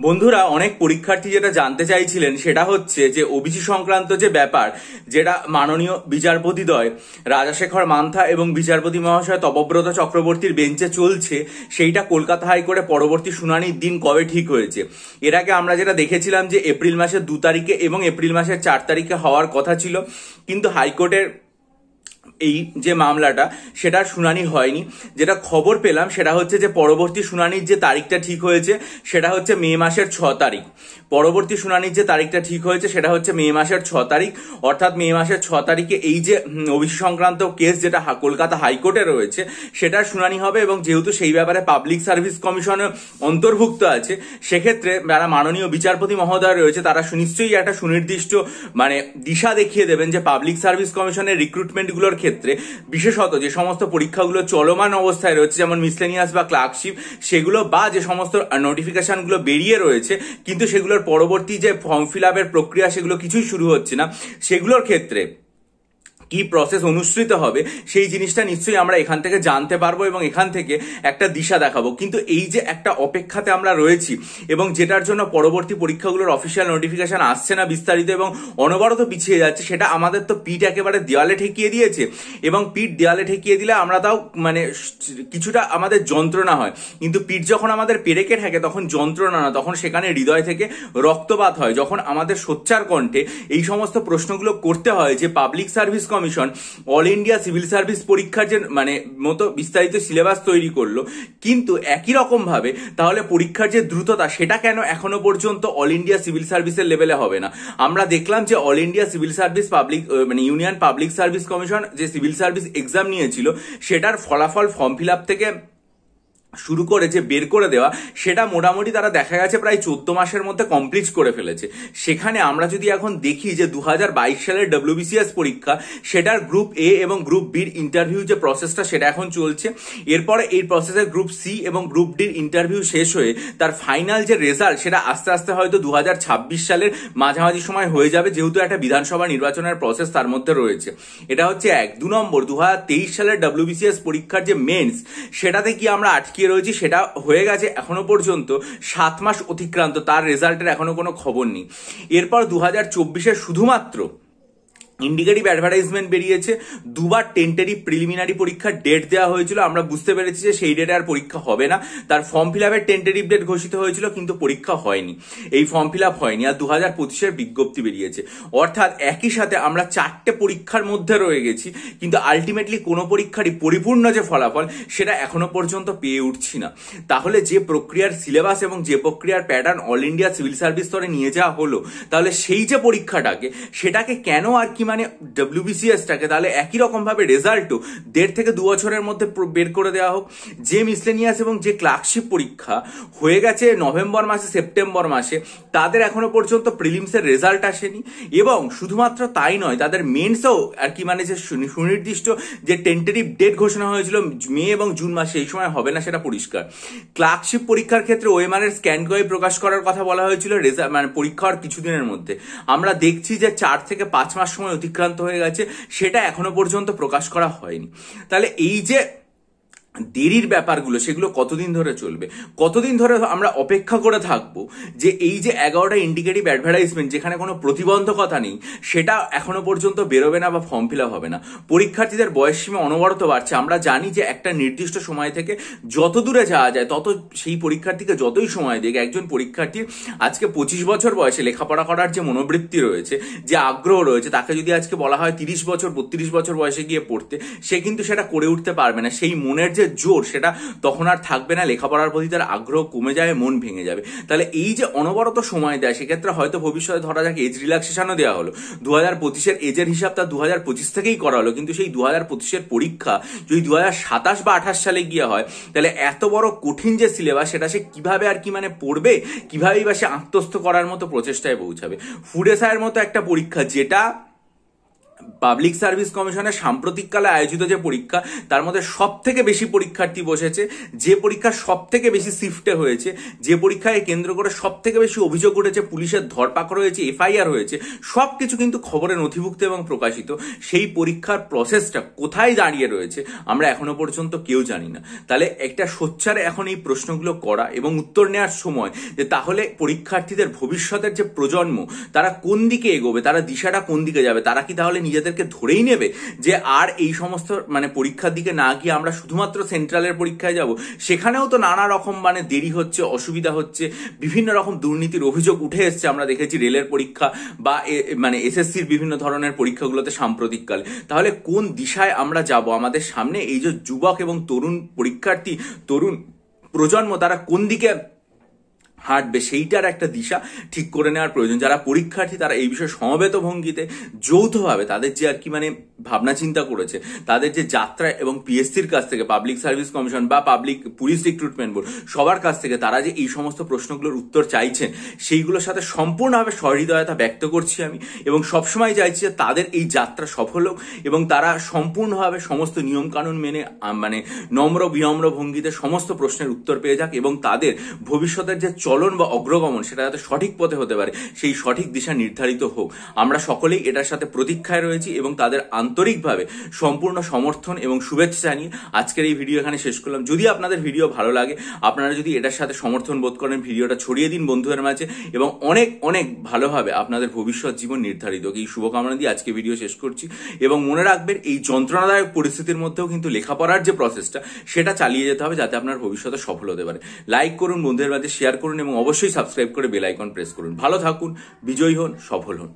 বন্ধুরা, অনেক পরীক্ষার্থী যেটা জানতে চাইছিলেন সেটা হচ্ছে যে ওবিসি সংক্রান্ত যে ব্যাপার, যেটা মাননীয় বিচারপতিদ্বয় রাজাশেখর মান্থা এবং বিচারপতি মহাশয় তপব্রত চক্রবর্তীর বেঞ্চে চলছে, সেইটা কলকাতা হাইকোর্টে পরবর্তী শুনানির দিন কবে ঠিক হয়েছে। এর আগে আমরা যেটা দেখেছিলাম যে এপ্রিল মাসের 2 তারিখে এবং এপ্রিল মাসের 4 তারিখে হওয়ার কথা ছিল, কিন্তু হাইকোর্টের এই যে মামলাটা সেটার শুনানি হয়নি। যেটা খবর পেলাম সেটা হচ্ছে যে পরবর্তী শুনানির যে তারিখটা ঠিক হয়েছে সেটা হচ্ছে মে মাসের 6 তারিখ। পরবর্তী শুনানির যে তারিখটা ঠিক হয়েছে সেটা হচ্ছে মে মাসের 6 তারিখ। অর্থাৎ মে মাসের 6 তারিখে এই যে ওবিসি সংক্রান্ত কেস যেটা কলকাতা হাইকোর্টে রয়েছে সেটার শুনানি হবে, এবং যেহেতু সেই ব্যাপারে পাবলিক সার্ভিস কমিশনের অন্তর্ভুক্ত আছে, সেক্ষেত্রে যারা মাননীয় বিচারপতি মহোদয় রয়েছে তারা নিশ্চয়ই একটা সুনির্দিষ্ট দিশা দেখিয়ে দেবেন যে পাবলিক সার্ভিস কমিশনের রিক্রুটমেন্টগুলোর ক্ষেত্রে বিশেষত যে সমস্ত পরীক্ষাগুলো চলমান অবস্থায় রয়েছে, যেমন মিসলেনিয়াস বা ক্লার্কশিপ, সেগুলো বা যে সমস্ত নোটিফিকেশনগুলো বেরিয়ে রয়েছে কিন্তু সেগুলোর পরবর্তী যে ফর্ম ফিল আপের প্রক্রিয়া সেগুলো কিছুই শুরু হচ্ছে না, সেগুলোর ক্ষেত্রে কি প্রসেস অনুসৃত হবে সেই জিনিসটা নিশ্চয়ই আমরা এখান থেকে জানতে পারবো এবং এখান থেকে একটা দিশা দেখাবো। কিন্তু এই যে একটা অপেক্ষাতে আমরা রয়েছি এবং যেটার জন্য পরবর্তী পরীক্ষাগুলোর অফিসিয়াল নোটিফিকেশন আসছে না বিস্তারিত এবং অনবরত পিছিয়ে যাচ্ছে, সেটা আমাদের তো পিঠ একেবারে দেওয়ালে ঠেকিয়ে দিয়েছে। এবং পিঠ দেওয়ালে ঠেকিয়ে দিলে আমরা তাও কিছুটা আমাদের যন্ত্রণা হয়, কিন্তু পিঠ যখন আমাদের পেরেকে থাকে তখন যন্ত্রণা না, তখন সেখানে হৃদয় থেকে রক্তপাত হয়। যখন আমাদের সোচ্চার কণ্ঠে এই সমস্ত প্রশ্নগুলো করতে হয় যে public service commission all India civil service পরীক্ষার যে মতো বিস্তারিত সিলেবাস তৈরি করলো, কিন্তু একই রকম ভাবে তাহলে পরীক্ষার যে দ্রুততা সেটা কেন এখনো পর্যন্ত অল ইন্ডিয়া সিভিল সার্ভিসের লেভেলে হবে না। আমরা দেখলাম যে all India civil service union public service commission যে সিভিল সার্ভিস এক্সাম নিয়েছিল সেটার ফলাফল ফর্ম ফিল আপ থেকে শুরু করে যে বের করে দেওয়া, সেটা মোটামুটি তারা দেখা গেছে প্রায় 14 মাসের মধ্যে কমপ্লিট করে ফেলেছে। সেখানে আমরা যদি এখন দেখি যে 2022 সালের WBCS পরীক্ষা, সেটার গ্রুপ এ এবং গ্রুপ বির ইন্টারভিউ যে প্রসেসটা সেটা এখন চলছে। এরপরে এই প্রসেসের গ্রুপ সি এবং গ্রুপ ডির ইন্টারভিউ শেষ হয়ে তার ফাইনাল যে রেজাল্ট সেটা আস্তে আস্তে হয়তো 2026 সালের মাঝামাঝি সময় হয়ে যাবে, যেহেতু একটা বিধানসভা নির্বাচনের প্রসেস তার মধ্যে রয়েছে। এটা হচ্ছে 1। 2 নম্বর, 2023 সালের WBCS পরীক্ষার যে মেন্স, সেটাতে কি আমরা আটকে রয়েছি, সেটা হয়ে গেছে এখনো পর্যন্ত 7 মাস অতিক্রান্ত, তার রেজাল্টের এখনো কোনো খবর নেই। এরপর 2024 শুধুমাত্র ইন্ডিকেটিভ অ্যাডভার্টাইজমেন্ট বেরিয়েছে, 2 বার টেন্টেটিভ প্রিলিমিনারি পরীক্ষার ডেট দেওয়া হয়েছিল, আমরা বুঝতে পেরেছি যে সেই ডেটে আর পরীক্ষা হবে না। তার ফর্ম ফিল আপের টেন্টেটিভ ডেট ঘোষিত হয়েছিল কিন্তু পরীক্ষা হয়নি, এই ফর্ম ফিল আপ হয়নি। আর 2025 বিজ্ঞপ্তি বেরিয়েছে। অর্থাৎ একই সাথে আমরা 4টে পরীক্ষার মধ্যে রয়ে গেছি, কিন্তু আলটিমেটলি কোনো পরীক্ষারই পরিপূর্ণ যে ফলাফল সেটা এখনো পর্যন্ত পেয়ে উঠছি না। তাহলে যে প্রক্রিয়ার সিলেবাস এবং যে প্রক্রিয়ার pattern all India civil service স্তরে নিয়ে যাওয়া হলো, তাহলে সেই যে পরীক্ষাটাকে সেটাকে কেন আর কি WBCS-টাকে তাহলে একই রকম ভাবে রেজাল্টও 1.5 থেকে 2 বছরের মধ্যে বের করে দেওয়া হোক। যে মিসলেনিয়াস এবং যে ক্লার্কশিপ পরীক্ষা হয়ে গেছে নভেম্বর মাসে সেপ্টেম্বর মাসে, তাদের এখনো পর্যন্ত প্রিলিমসের রেজাল্ট আসেনি। এবং শুধুমাত্র তাই নয়, তাদের মেন্সও আর কি যে সুনির্দিষ্ট যে টেন্টেটিভ ডেট ঘোষণা হয়েছিল মে এবং জুন মাসে, এই সময় হবে না সেটা পরিষ্কার। ক্লার্কশিপ পরীক্ষার ক্ষেত্রে ওএমআর এর স্ক্যান কপি প্রকাশ করার কথা বলা হয়েছিল পরীক্ষার কিছুদিনের মধ্যে। আমরা দেখছি যে 4 থেকে 5 মাস সময় অতিক্রান্ত হয়ে গেছে, সেটা এখনো পর্যন্ত প্রকাশ করা হয়নি। তাহলে এই যে দেরির ব্যাপারগুলো সেগুলো কতদিন ধরে চলবে, কতদিন ধরে আমরা অপেক্ষা করে থাকবো যে এই যে 11টা ইন্ডিকেটিভ অ্যাডভার্টাইজমেন্ট যেখানে কোনো প্রতিবন্ধকতা নেই সেটা এখনো পর্যন্ত বেরোবে না বা ফর্ম ফিল আপ হবে না। পরীক্ষার্থীদের বয়সসীমা অনবরত বাড়ছে। আমরা জানি যে একটা নির্দিষ্ট সময় থেকে যত দূরে যাওয়া যায় তত সেই পরীক্ষার্থীকে যতই সময় দিক, একজন পরীক্ষার্থীর আজকে 25 বছর বয়সে লেখাপড়া করার যে মনোবৃত্তি রয়েছে, যে আগ্রহ রয়েছে, তাকে যদি আজকে বলা হয় 30 বছর 32 বছর বয়সে গিয়ে পড়তে, সে কিন্তু সেটা করে উঠতে পারবে না। সেই মনের যে জোর সেটা তখন আর থাকবে না, লেখাপড়ার প্রতি তার আগ্রহ কমে যাবে, মন ভেঙে যাবে। তাহলে এই যে অনবরত সময় দেয়, সেক্ষেত্রে হয়তো ভবিষ্যতে ধরা যাক এজ রিল্যাক্সেশনও দেওয়া হলো, 2025 এজের হিসাব তার 2025 থেকেই করা হলো, কিন্তু সেই 2025 পরীক্ষা যদি 2027 বা 28 সালে গিয়ে হয়, তাহলে এত বড় কঠিন যে সিলেবাস সেটা সে কিভাবে আর কি পড়বে, কিভাবেই বা সে আত্মস্থ করার মতো প্রচেষ্টায় পৌঁছাবে। ফুড এসআইয়ের মতো একটা পরীক্ষা যেটা পাবলিক সার্ভিস কমিশনের সাম্প্রতিককালে আয়োজিত যে পরীক্ষা তার মধ্যে সব থেকে বেশি পরীক্ষার্থী বসেছে, যে পরীক্ষা সব থেকে বেশি শিফটে হয়েছে, যে পরীক্ষায় কেন্দ্র করে সব থেকে বেশি অভিযোগ উঠেছে, পুলিশের ধরপাকড় হয়েছে, এফআইআর হয়েছে, সবকিছু কিন্তু খবরে নথিভুক্ত এবং প্রকাশিত। সেই পরীক্ষার প্রসেসটা কোথায় দাঁড়িয়ে রয়েছে আমরা এখনো পর্যন্ত কেউ জানি না। তাহলে একটা সোচ্চারে এখন এই প্রশ্নগুলো করা এবং উত্তর নেওয়ার সময় যে তাহলে পরীক্ষার্থীদের ভবিষ্যতের যে প্রজন্ম তারা কোন দিকে এগোবে, তারা দিশাটা কোন দিকে যাবে, তারা কি তাহলে নিজেদেরকে ধরেই নেবে যে আর এই সমস্ত পরীক্ষার দিকে না গিয়ে আমরা শুধুমাত্র সেন্ট্রালের পরীক্ষায় যাব? সেখানেও তো নানা রকম দেরি হচ্ছে, অসুবিধা হচ্ছে, বিভিন্ন রকম দুর্নীতির অভিযোগ উঠে এসছে। আমরা দেখেছি রেলের পরীক্ষা বা এসএসসির বিভিন্ন ধরনের পরীক্ষাগুলোতে সাম্প্রতিককালে। তাহলে কোন দিশায় আমরা যাব? আমাদের সামনে এই যে যুবক এবং তরুণ পরীক্ষার্থী, তরুণ প্রজন্ম, তারা কোন দিকে হাঁটবে সেইটার একটা দিশা ঠিক করে নেওয়ার প্রয়োজন। যারা পরীক্ষার্থী তারা এই বিষয়ে সমবেত ভঙ্গিতে যৌথভাবে তাদের যে আর কি ভাবনা চিন্তা করেছে, তাদের যে যাত্রা এবং পিএসসির কাছ থেকে, পাবলিক সার্ভিস কমিশন বা পাবলিক পুলিশ রিক্রুটমেন্ট বোর্ড, সবার কাছ থেকে তারা যে এই সমস্ত প্রশ্নগুলোর উত্তর চাইছেন সেইগুলোর সাথে সম্পূর্ণভাবে সহৃদয়তা ব্যক্ত করছি আমি, এবং সবসময় চাইছি যে তাদের এই যাত্রা সফল হোক এবং তারা সম্পূর্ণভাবে সমস্ত নিয়মকানুন মেনে নম্র বিনম্র ভঙ্গিতে সমস্ত প্রশ্নের উত্তর পেয়ে যাক এবং তাদের ভবিষ্যতের যে চলন বা অগ্রগমন সেটা যাতে সঠিক পথে হতে পারে, সেই সঠিক দিশা নির্ধারিত হোক। আমরা সকলেই এটার সাথে প্রতীক্ষায় রয়েছি এবং তাদের আন্তরিকভাবে সম্পূর্ণ সমর্থন এবং শুভেচ্ছা জানিয়ে আজকের এই ভিডিও এখানে শেষ করলাম। যদি আপনাদের ভিডিও ভালো লাগে, আপনারা যদি এটার সাথে সমর্থন বোধ করেন, ভিডিওটা ছড়িয়ে দিন বন্ধুদের মাঝে এবং অনেক অনেক ভালোভাবে আপনাদের ভবিষ্যৎ জীবন নির্ধারিত হোক, এই শুভকামনা দিয়ে আজকে ভিডিও শেষ করছি। এবং মনে রাখবেন এই যন্ত্রণাদায়ক পরিস্থিতির মধ্যেও কিন্তু লেখাপড়ার যে প্রসেসটা সেটা চালিয়ে যেতে হবে যাতে আপনার ভবিষ্যতে সফল হতে পারে। লাইক করুন, বন্ধুদের মাঝে শেয়ার করুন এবং অবশ্যই সাবস্ক্রাইব করে বেল আইকন প্রেস করুন। ভালো থাকুন, বিজয়ী হন, সফল হন।